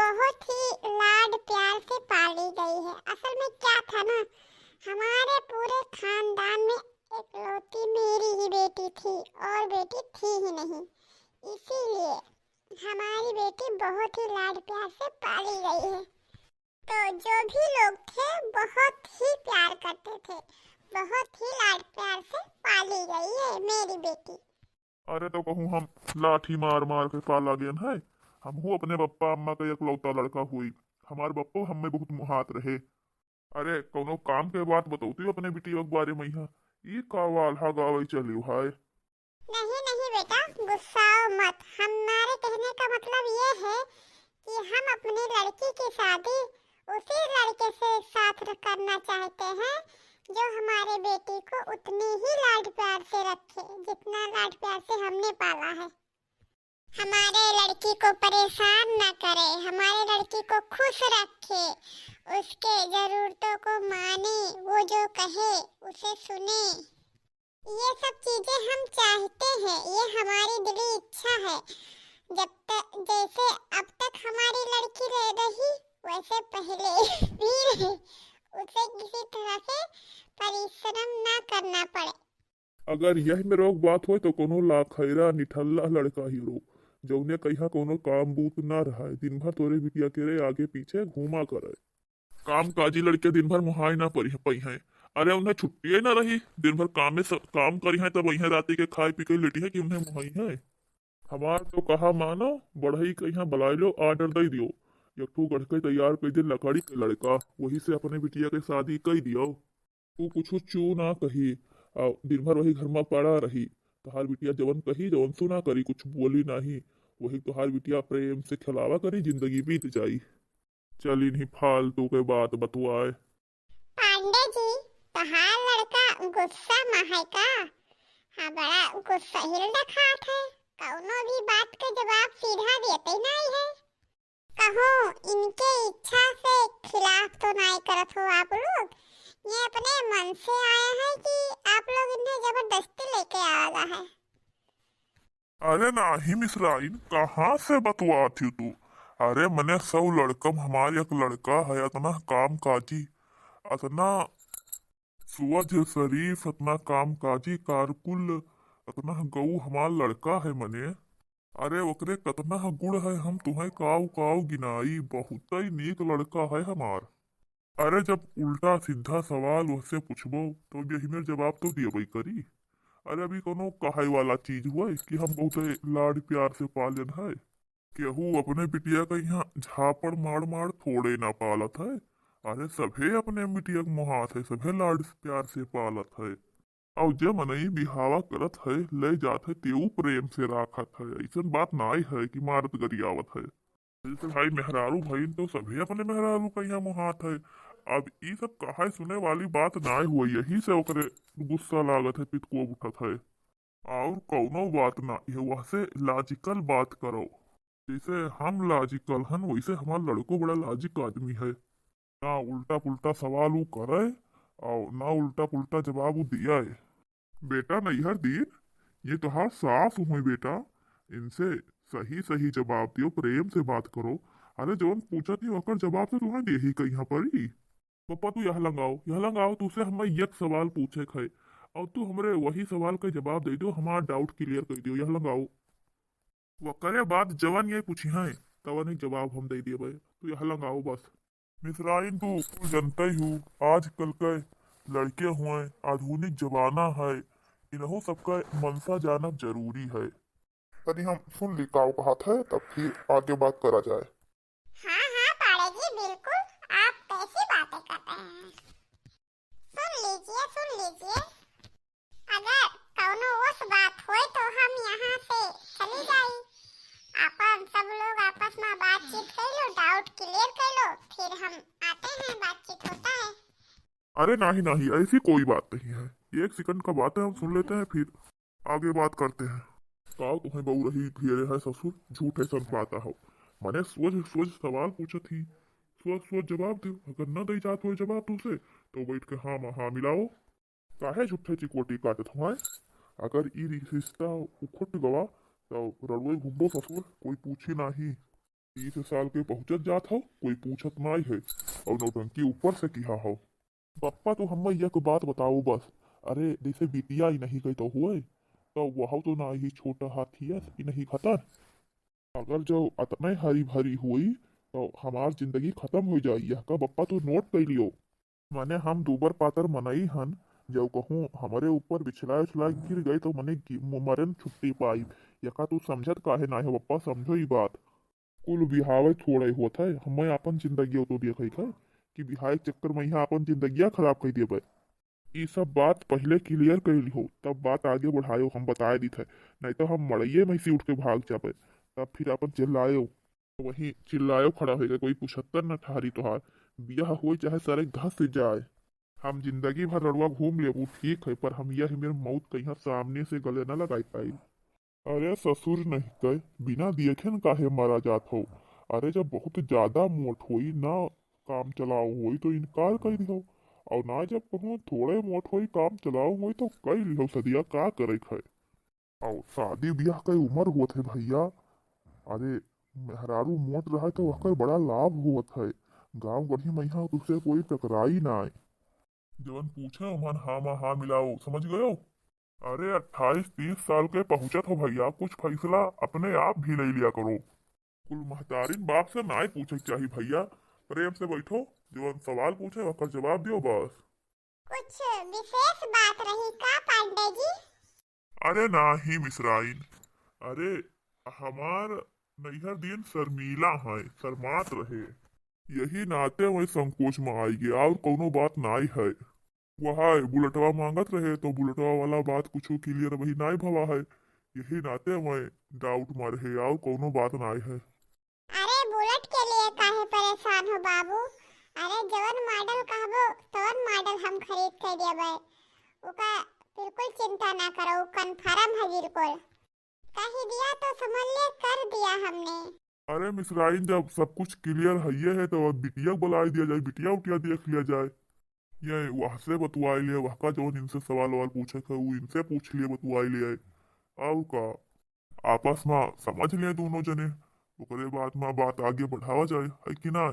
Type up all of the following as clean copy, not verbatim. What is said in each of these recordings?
बहुत ही लाड प्यार से पाली गई है। असल में क्या था ना, हमारे पूरे खानदान में इकलौती मेरी ही बेटी थी और बेटी थी ही नहीं, इसीलिए हमारी बेटी बहुत ही लाड प्यार से पाली गई है। तो जो भी लोग थे बहुत ही प्यार करते थे, बहुत ही लाड प्यार से पाली गई है मेरी बेटी। अरे तो कहूँ हम लाठी मार मार के पाला गेन है। हम हूँ अपने पप्पा अम्मा का इकलौता लड़का हुई। हमारे पप्पो हमें बहुत मुहात रहे। अरे कोनो काम के बात बतौती अपने बिटिया के बारे में यहाँ। ये का वाला गावे चलियो हाय। नहीं नहीं बेटा, गुस्साओ मत। हमारे कहने का मतलब ये है कि हम अपनी लड़की की शादी उसी लड़के से साथ करना चाहते हैं जो हमारे बेटी को उतनी ही लाड प्यार से रखे जितना लाड प्यार से हमने पाला है। हमारे लड़की को परेशान न करे, हमारे लड़की को खुश रखे, उसके जरूरतों को माने, वो जो कहे उसे सुने। ये सब चीजें हम चाहते हैं, ये हमारी दिली इच्छा है। जब तक जैसे अब तक हमारी लड़की रह रही वैसे पहले भी रहे, उसे किसी तरह से परिश्रम ना करना पड़े। अगर यही में रोक बात हो तो कोनो लाखैरा निठल्ला लड़का ही रो जौने कहीं कोनो काम बूत ना रहा है। दिन भर तोरे बिटिया के रे आगे पीछे घूमा करे। काम काजी लड़के दिन भर मुहाई ना पई है। अरे उन्हें छुट्टी ना रही, दिन भर काम करी है, तब वही राती के खाए पी के लेटी है कि उन्हें मुहाई है। हमार तो कहा मानो बढ़ई कहीं बुलाए लो, आर्डर दे दियो। एक ठू गढ़ के तैयार कर दे लकड़ी के लड़का, वही से अपने बिटिया के शादी कर दियो। तू कुछ चू ना कही, दिन भर वही घर में पड़ा रही। तोहार बिटिया जवन कही जवन सुना करी, कुछ बोली नहीं। वही तोहार बिटिया प्रेम से खिलावा करी, जिंदगी बीत जाई। चली नहीं फालतू के बात बतुआए। पांडे जी, तहार लड़का गुस्सा में है का? हाँ, बड़ा गुस्सा हिल रखात है। कौनो भी बात का जवाब सीधा देते नहीं है। कहो इनके इच्छा से खिलाफ तो नहीं करत हो आप लोग। ये अपने मन से आया है कि आप लोग इन्हें जबरदस्ती लेके आया है? अरे नाही मिसराइन, कहाँ से बतुआ थी तू। अरे मने सौ लड़कम हमारे एक लड़का है, इतना काम काजी, इतना सुअज शरीफ, इतना काम काजी कारकुल, इतना गऊ हमार लड़का है मने। अरे ओकरे कतना गुण है हम तुम्हें काव काव गिनाई, बहुत ही नेक लड़का है हमार। अरे जब उल्टा सीधा सवाल उससे पूछबो तो यही मेरे जवाब तो दिए करी। अरे अभी कोनो कहाई वाला चीज हुआ है कि हम बहुत लाड प्यार से पालन है। केहू अपने बिटिया का यहाँ झापड़ मार मार थोड़े ना पालत है। अरे सभे अपने बिटिया के मुहात है, सभे लाड प्यार से पालत है। और जब मनई बिहावा करत है ले जात है तेऊ प्रेम से राखत है। ऐसा बात नाई है कि मारत गरियावत है। जैसे भाई मेहरारू भाई तो सभी अपने मेहरारू का यहाँ मुहात है। अब ये सब कहा सुने वाली बात ना हुई, यही से ओकरे गुस्सा लागत है, पितको उठत है। और कौनो बात ना ये वह से लॉजिकल बात करो। जैसे हम लॉजिकल हन वैसे हमारा लड़को बड़ा लॉजिक आदमी है। ना उल्टा पुल्टा सवाल वो करे और ना उल्टा पुल्टा जवाब वो दिया है। बेटा नैहर दीन, ये तुहार सास हुई बेटा, इनसे सही सही जवाब दियो, प्रेम से बात करो। अरे जौन पूछा थी ओकर जवाब तो तुम्हें दे ही कहीं यहाँ पर ही। पप्पा तू यहाँ लंगाओ, तुझसे हमें एक सवाल पूछे है और तू हमरे वही सवाल का जवाब दे दो, हमारा डाउट क्लियर कर दियो। यहाँ लंगाओ वो करे बात जवान ये पूछी है तवन एक जवाब हम दे दिए भाई, तू यहाँ लंगाओ बस। मिसराइन तू जनता ही हूँ, आजकल के लड़के हुए आधुनिक जमाना है, इन्हों सबका मनसा जानब जरूरी है। तनी हम सुन ली काव कहा है तब फिर आगे बात करा जाए। हाँ हाँ पाड़े जी, बिल्कुल। आप कैसी बातें कर रहे हैं? सुन लीजिए सुन लीजिए। अगर कौनो उस बात होए तो हम यहाँ से चली जाई। अपन सब लोग आपस में बातचीत कर लो, डाउट क्लियर कर लो, फिर हम आते हैं, बातचीत होता है। अरे नहीं नहीं, ऐसी कोई बात नहीं है। एक सेकंड का बात है, हम सुन लेते हैं फिर आगे बात करते हैं। काव तुम्हें बहू रही घेरे है ससुर, झूठे सब बाता हो। मैंने सोच सोच सवाल पूछा थी, सोच सोच जवाब दो। अगर न दई जात हो जवाब तुझसे तो बैठ के हाँ में हाँ मिलाओ। काहे झूठे चिकोटी काटत हुआ। अगर ई रिश्ता उखुट गवा तो रड़ुए घूमो ससुर, कोई पूछी नहीं। 30 साल के पहुंचत जात हो, कोई पूछत नहीं है, और नौटंकी ऊपर से किया हो। पप्पा तो हम एक बात बताओ बस। अरे जैसे बिटिया ही नहीं गई तो हुए, तो वह तो ना ही छोटा हाथी है कि नहीं खतर। अगर जो अतने हरी भरी हुई तो हमार जिंदगी खत्म हो जाई। यह का पप्पा तो नोट कर लियो। माने हम दूबर पातर मनई हन, जब कहूँ हमारे ऊपर बिछला उछला गिर गए तो मने मरन छुट्टी पाई। यका तू समझत काहे ना है पप्पा, समझो ई बात। कुल बिहावे थोड़े होत है, हमें अपन जिंदगी तो देख है कि बिहाय के चक्कर में यहाँ अपन जिंदगियां खराब कर दिए। ये सब बात पहले क्लियर कर ली हो, तब बात आगे बढ़ायो, हम बताए दी थे। नहीं तो हम मड़इये में से उठ के भाग जाबे, तब फिर अपन चिल्लायो। वही चिल्लायो खड़ा होगा, कोई पुछत्तर न ठहरी तोहार। बियाह हो चाहे सारे घस से जाए, हम जिंदगी भर रड़ुआ घूम ले वो ठीक है, पर हम यह मेरे मौत कहीं सामने से गले न लगाई पाई। अरे ससुर नहीं कह, बिना देखे न काहे मारा जात हो। अरे जब बहुत ज्यादा मोट होई ना, काम चलाओ होई तो इनकार कर दियो, और ना जब कहूँ थोड़े मोट होई काम चलाओ होई तो कर लियो। सदिया का करे है। और शादी ब्याह के उम्र होत है भैया। अरे मेहरारू मोट रहा तो वह बड़ा लाभ होत है। गाँव गढ़ी में यहाँ तुझसे कोई टकराई ना आए। जवन पूछे मन हाँ में हाँ मिलाओ, समझ गयो। अरे 28-30 साल के पहुंचत हो भैया, कुछ फैसला अपने आप भी ले लिया करो। कुल महतारिन बाप से ना ही पूछे चाहिए भैया। प्रेम से बैठो, जो सवाल पूछे उसका जवाब दियो बस। कुछ विशेष बात रही का पांडे जी? अरे ना ही मिसराइन। अरे हमार नैहर दिन शर्मीला है, शर्मात रहे, यही नाते वही संकोच में आई गया, और कोनो बात नाई है। वह बुलेटवा मांगत रहे तो बुलेटवा वाला बात कुछ क्लियर वही नाई भवा है, यही नाते वह डाउट मारे है, और कोनो बात नाई है। अरे बुलेट के लिए काहे परेशान हो बाबू? अरे जवन मॉडल कहबो तवन मॉडल हम खरीद के देबे। उका बिल्कुल चिंता ना करो, कन्फर्म है बिल्कुल। कही दिया तो समझ ले, कर दिया हमने। अरे मिसराइन, जब सब कुछ क्लियर है ये है तो अब बिटिया बुला दिया जाए, बिटिया उटिया देख लिया जाए। ये वह से बतुआई लिए, वह का जो इनसे सवाल वाल पूछे थे वो इनसे पूछ लिए, बतुआई लिए। और का आपस में समझ लिए दोनों जने, ओकरे बाद में बात आगे बढ़ावा जाए, है कि ना।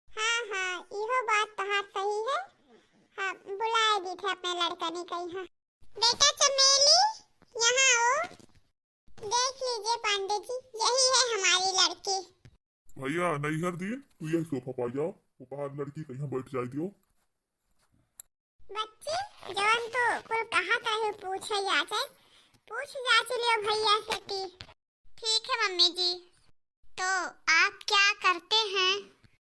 हाँ हाँ, इहो बात तहार सही है। हाँ, बुलाए दी थे अपने लड़का ने कही। हाँ बेटा चमेली, यहाँ आओ। देख लीजिए पांडे जी, यही है हमारी लड़की। भैया नैहर दिए तू यही सोफा पा जाओ, वो बाहर लड़की कहीं बैठ जाए दियो। बच्चे जवन तो कुल कहा कहे पूछे आ जाए, पूछ जांच लियो भैया से की। ठीक है मम्मी जी। तो आप क्या करते हैं?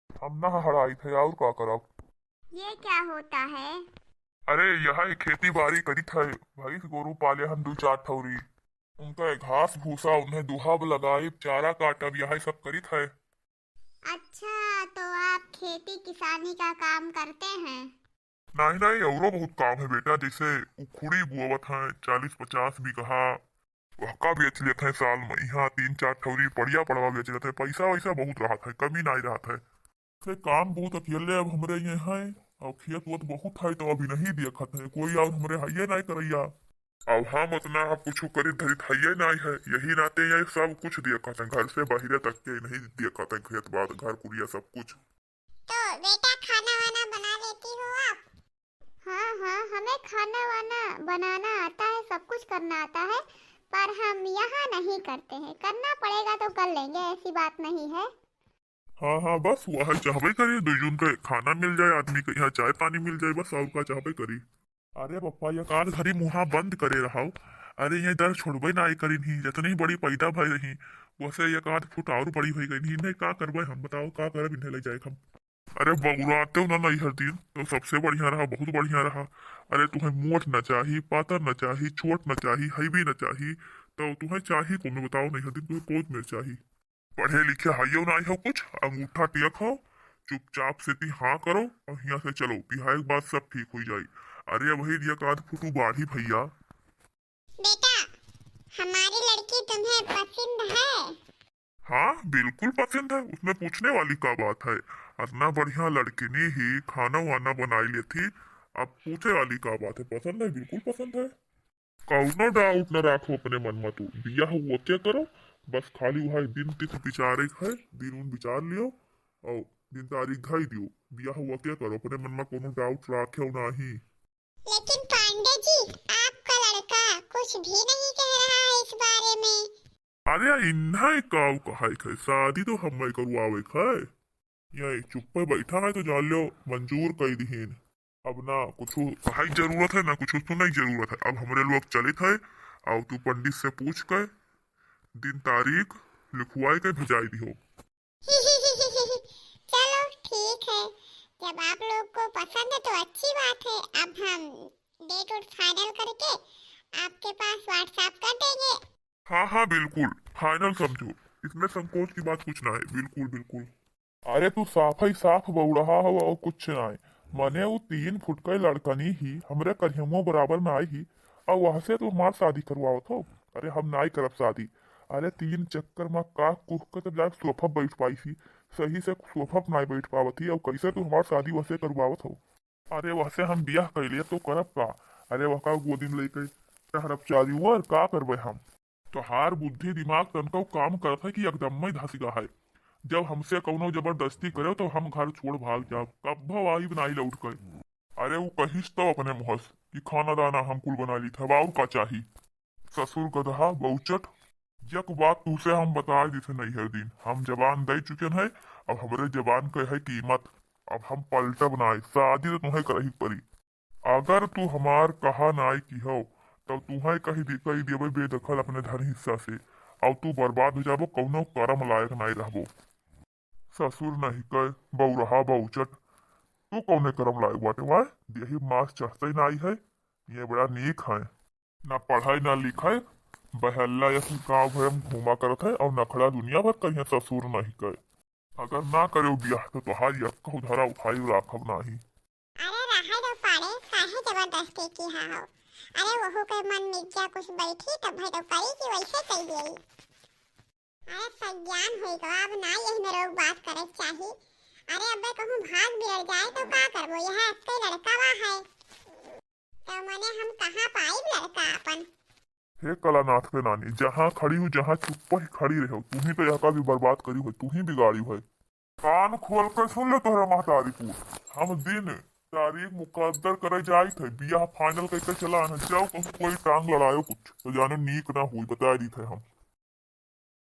हम ना हड़ाई थे, और का करब। ये क्या होता है? अरे यहाँ खेती बाड़ी करी थे, भैंस गोरू पाले हम 2-4 ठौरी, उनका घास भूसा उन्हें दुहाब लगाई, चारा काटब, यही सब करी थे। अच्छा, तो आप खेती किसानी का काम करते हैं? नहीं नहीं, औरो बहुत काम है बेटा, जैसे उखुड़ी बोवत है 40-50 बीघा, वहका बेच लेते हैं साल में। यहाँ 3-4 ठौरी पड़िया पड़वा बेच लेते हैं, पैसा वैसा बहुत रहा था, कमी नहीं रहा था। से काम बहुत अकेले अब हमरे यहाँ है, और खेत वत बहुत है तो अभी नहीं देखत है कोई, और हमरे हइये नहीं करैया। अब हम उतना कुछ करी धरित हइये नहीं है, यही नाते ये सब कुछ देखत है, घर से बाहर तक के नहीं देखत है, खेत बात घर कुड़िया सब कुछ। तो बेटा खाना वाना बना लेती हो आप? हाँ हाँ, हमें खाना वाना बनाना आता है, सब कुछ करना आता है, पर हम यहाँ नहीं करते हैं। करना पड़ेगा तो कर लेंगे, ऐसी बात नहीं है। हाँ हाँ, बस वह चाहबे करी, 2 जून के खाना मिल जाए आदमी के, यहाँ चाय पानी मिल जाए, बस और का चाहबे करी। अरे पप्पा ये कान घरी मुहा बंद करे रहा। अरे ये दर्द छोड़बे ना करी नहीं, जितनी बड़ी पैदा भई रही वैसे ये आध फुट और बड़ी भई गई, इन्हें का करबे हम, बताओ का करब इन्हें ले जाए हम। अरे बबुराते ना नहीं हर दिन तो सबसे बढ़िया रहा, बहुत बढ़िया रहा। अरे तुम्हें मोट न चाहिए, पातर न चाहिए, छोट न चाहिए, हैवी न चाहिए, तो तुम्हें चाहिए को मैं बताओ, नहीं हर दिन तुम्हें कोच में चाहिए। पढ़े लिखे हाइयो ना हो, कुछ अंगूठा टेक हो, चुपचाप से ती हाँ करो और यहाँ से चलो, बिहार के बाद सब ठीक हो जाए। अरे वही दिया आध फुटू बाढ़ी भैया। बेटा, हमारी लड़की तुम्हें पसंद है? हाँ बिल्कुल पसंद है, उसमें पूछने वाली का बात है। इतना बढ़िया लड़की ने ही खाना वाना बनाई ली थी, अब पूछे वाली का बात है, पसंद है, बिल्कुल पसंद है। कौनो डाउट न रखो अपने मन में, तू बिया वो क्या करो, बस खाली वह दिन तिथ विचारे है, दिन उन विचार लियो और दिन तारीख धाई दियो। बियाह हुआ क्या करो, अपने मन में कोनो डाउट राखे नहीं। लेकिन पांडे जी, आपका लड़का कुछ भी नहीं कह रहा है इस बारे में। अरे इन्हा काव कहा है, शादी तो हम करवावे है। यही चुप पे बैठा है तो जान लो मंजूर कर दीन। अब ना कुछ कहा जरूरत है ना कुछ तो नहीं जरूरत है। अब हमारे लोग चलित है और तू पंडित से पूछ कर दिन तारीख लिखवाए के भेजाई दी हो। चलो ठीक है, जब आप लोग को पसंद है तो अच्छी बात है। अब हम डेट उट फाइनल करके आपके पास व्हाट्सएप कर देंगे। हाँ हाँ बिल्कुल फाइनल समझो, इसमें संकोच की बात कुछ ना है, बिल्कुल बिल्कुल। अरे तू साफ ही साफ बोल रहा हो और कुछ ना है। मने वो 3 फुट का लड़कनी ही हमरे करियमो बराबर ना आई ही और वहां से तू हमार शादी करवावत हो। अरे हम ना ही करब शादी। अरे 3 चक्कर में का कुह के तब जाके सोफा बैठ पाई थी, सही से सोफा ना बैठ पावत ही और कैसे तू हमार शादी वैसे करवावत हो। अरे वैसे हम बियाह कर लिए तो करब का। अरे वह का गोदिन लेके टहरब चारी और का करबे हम। तो हार बुद्धि दिमाग तनका काम करत है कि एकदम में धसिगा है। जब हमसे कौनो जबरदस्ती करे तो हम घर छोड़ भाग जाब, कब आई बनाई लौट कर। अरे वो कहिस तो अपने मुहस कि खाना दाना हम कुल बना ली था, और का चाही। ससुर गधा बहुचट। यक बात तुसे हम बता दिसे नहीं हर दिन, हम जबान दे चुके हैं। अब हमारे जबान के है कीमत। अब हम पलटा बनाए, शादी तो तुम्हें करही पड़ी। अगर तू हमार कहा नाई की हो तो तुम्हें कही देवे बेदखल अपने धन हिस्सा से, और तू बर्बाद हो जाबो, कौनो करम लायक नहीं रहबो। ससुर नहीं कह बौरहा बहुचट। तू कौने करम लायक बाटे वाय, यही मास चढ़ते ही नहीं है। ये बड़ा नीक है, ना पढ़ाई ना लिखाई, बहल्ला या गाँव भर में घूमा करत है और नखड़ा दुनिया भर कहीं ससुर नहीं कहे। अगर ना करे बियाह तो तुहार यक्का उधारा उठाई राखब नहीं। अरे रहा दो पाड़े, काहे जबरदस्ती की हो। अरे वहू के मन में क्या कुछ बैठी तब भाई तो करी कि वैसे कही गई। अरे सज्ञान हो गया, अब ना यही में रोग बात करे चाहिए। अरे अबे कहूँ भाग बिगड़ जाए तो का करबो, यह आपके लड़का वा है तो मने हम कहाँ पाई लड़का अपन। हे कलानाथ के नानी, जहाँ खड़ी हो जहाँ चुप ही खड़ी रहो, तू ही तो यहाँ का भी बर्बाद करी हो, तू ही बिगाड़ी हो। कान खोल कर सुन ले तोहरा महतारी को। हम दिन तारीख मुकद्दर करे जाई थे, बियाह फाइनल करके चला न जाओ, कहूँ कोई टांग लड़ायो कुछ तो जाने नीक ना हुई, बता दी थे हम।